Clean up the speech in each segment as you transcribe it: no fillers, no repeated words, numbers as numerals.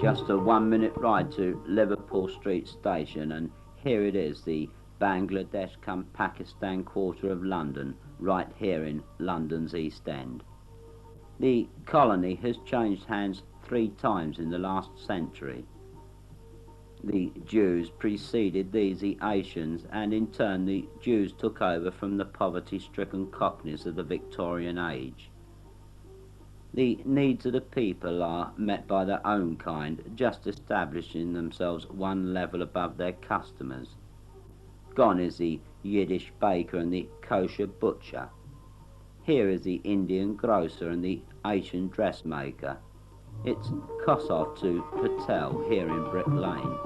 Just a 1 minute ride to Liverpool Street Station, and here it is, the Bangladesh come Pakistan quarter of London, right here in London's East End. The colony has changed hands 3 times in the last century. The Jews preceded these, the Asians, and in turn the Jews took over from the poverty-stricken Cockneys of the Victorian age. The needs of the people are met by their own kind, just establishing themselves one level above their customers. Gone is the Yiddish baker and the kosher butcher. Here is the Indian grocer and the Asian dressmaker. It's Kosov to Patel here in Brick Lane.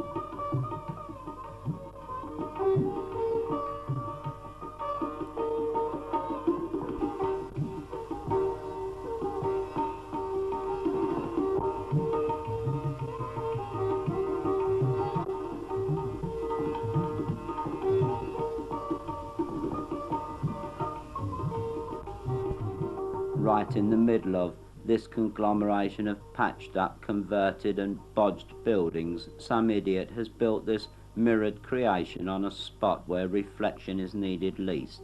Right in the middle of this conglomeration of patched up, converted and bodged buildings, some idiot has built this mirrored creation on a spot where reflection is needed least.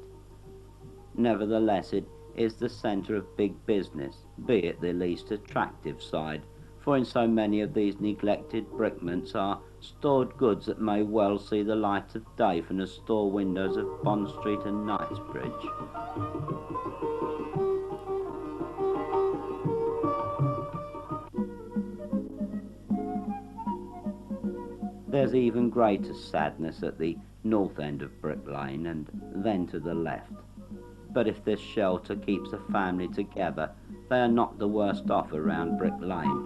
Nevertheless, it is the centre of big business, be it the least attractive side, for in so many of these neglected brickments are stored goods that may well see the light of day from the store windows of Bond Street and Knightsbridge. There's even greater sadness at the north end of Brick Lane and then to the left. But if this shelter keeps a family together, they are not the worst off around Brick Lane.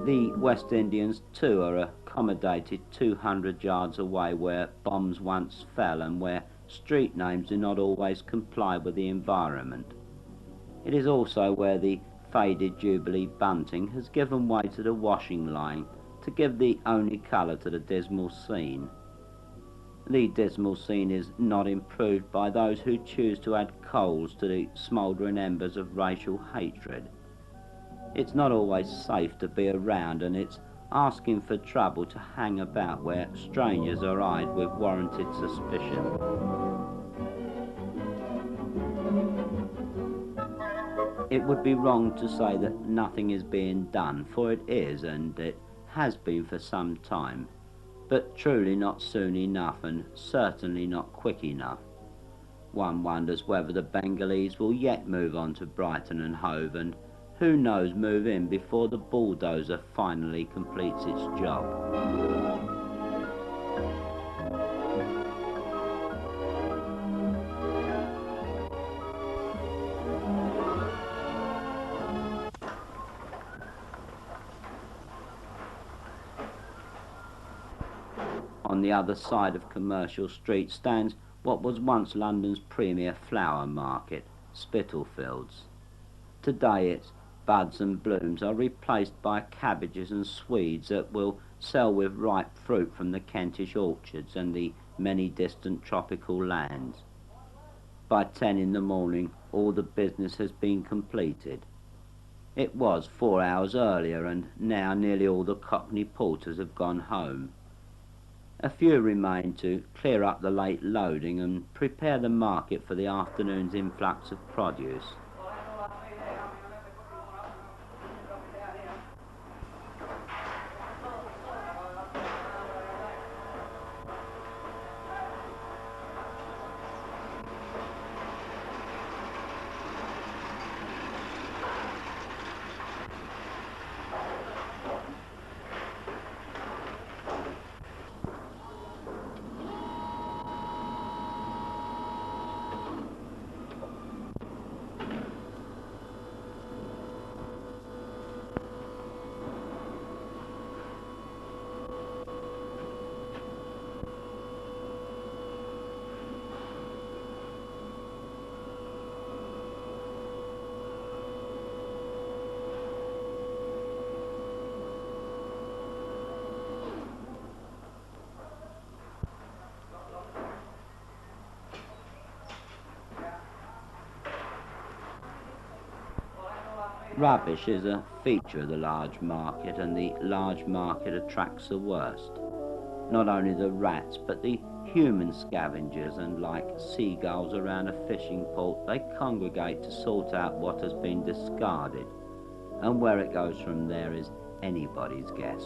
The West Indians too are accommodated 200 yards away where bombs once fell and where street names do not always comply with the environment. It is also where the faded Jubilee bunting has given way to the washing line to give the only colour to the dismal scene. The dismal scene is not improved by those who choose to add coals to the smouldering embers of racial hatred. It's not always safe to be around, and it's asking for trouble to hang about where strangers are eyed with warranted suspicion. It would be wrong to say that nothing is being done, for it is, and it has been for some time, but truly not soon enough, and certainly not quick enough. One wonders whether the Bengalese will yet move on to Brighton and Hove, and who knows, move in before the bulldozer finally completes its job. On the other side of Commercial Street stands what was once London's premier flower market, Spitalfields. Today its buds and blooms are replaced by cabbages and swedes that will sell with ripe fruit from the Kentish orchards and the many distant tropical lands. By 10 in the morning all the business has been completed. It was 4 hours earlier, and now nearly all the Cockney porters have gone home. A few remain to clear up the late loading and prepare the market for the afternoon's influx of produce. Rubbish is a feature of the large market, and the large market attracts the worst. Not only the rats, but the human scavengers, and like seagulls around a fishing port, they congregate to sort out what has been discarded, and where it goes from there is anybody's guess.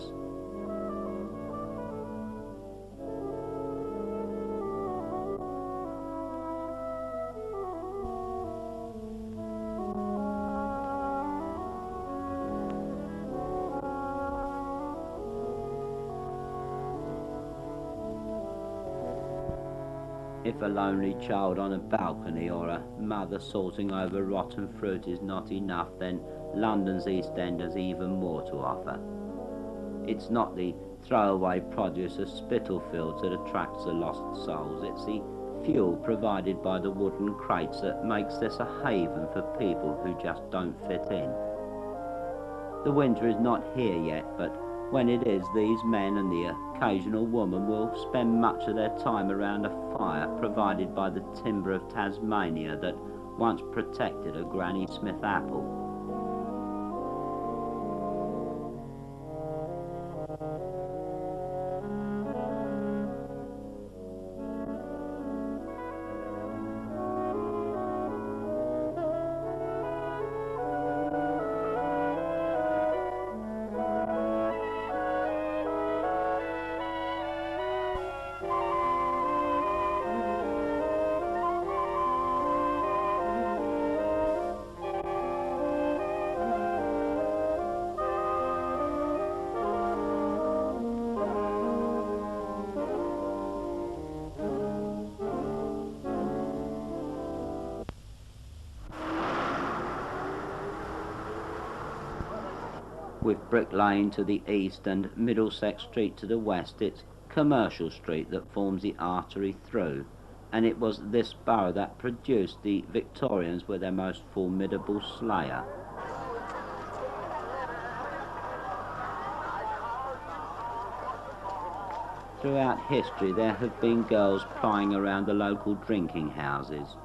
If a lonely child on a balcony or a mother sorting over rotten fruit is not enough, then London's East End has even more to offer. It's not the throwaway produce of Spitalfields that attracts the lost souls, it's the fuel provided by the wooden crates that makes this a haven for people who just don't fit in. The winter is not here yet, but when it is, these men and the occasional woman will spend much of their time around a fire provided by the timber of Tasmania that once protected a Granny Smith apple. With Brick Lane to the east and Middlesex Street to the west, it's Commercial Street that forms the artery through, and it was this borough that produced the Victorians with their most formidable slayer. Throughout history there have been girls plying around the local drinking houses,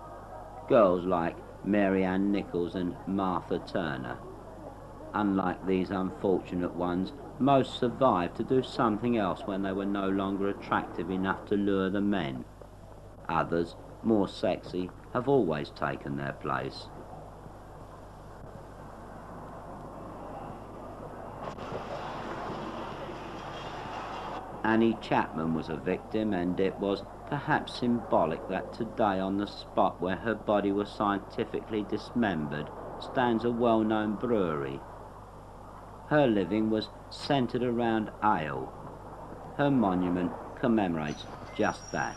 girls like Mary Ann Nichols and Martha Turner. Unlike these unfortunate ones, most survived to do something else when they were no longer attractive enough to lure the men. Others, more sexy, have always taken their place. Annie Chapman was a victim, and it was perhaps symbolic that today, on the spot where her body was scientifically dismembered, stands a well-known brewery. Her living was centred around ale. Her monument commemorates just that.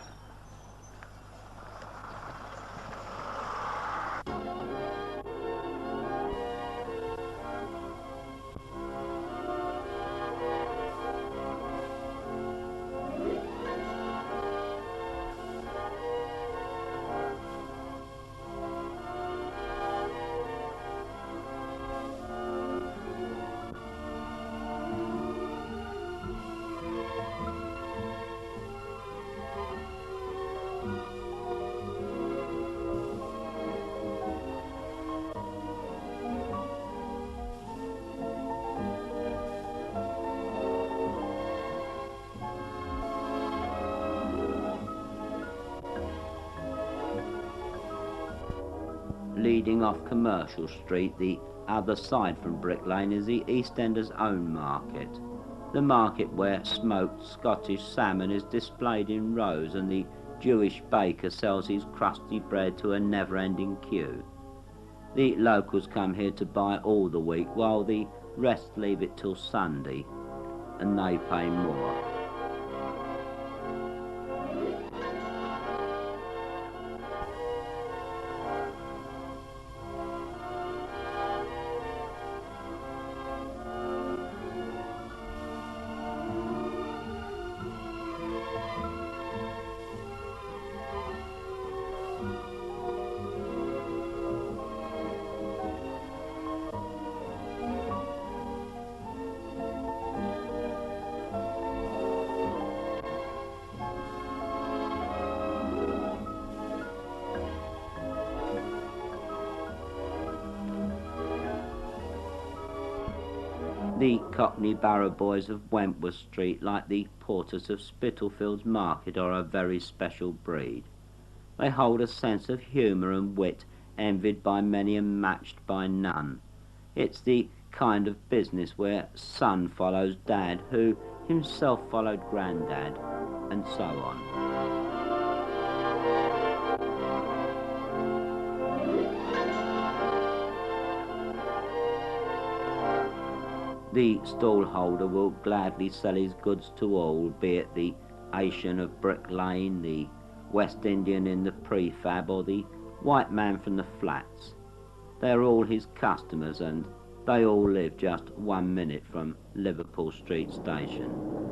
Leading off Commercial Street, the other side from Brick Lane, is the East Enders' own market. The market where smoked Scottish salmon is displayed in rows and the Jewish baker sells his crusty bread to a never-ending queue. The locals come here to buy all the week, while the rest leave it till Sunday, and they pay more. The Cockney barrow boys of Wentworth Street, like the porters of Spitalfields Market, are a very special breed. They hold a sense of humour and wit envied by many and matched by none. It's the kind of business where son follows dad, who himself followed granddad, and so on. The stallholder will gladly sell his goods to all, be it the Asian of Brick Lane, the West Indian in the prefab, or the white man from the flats. They are all his customers, and they all live just 1 minute from Liverpool Street Station.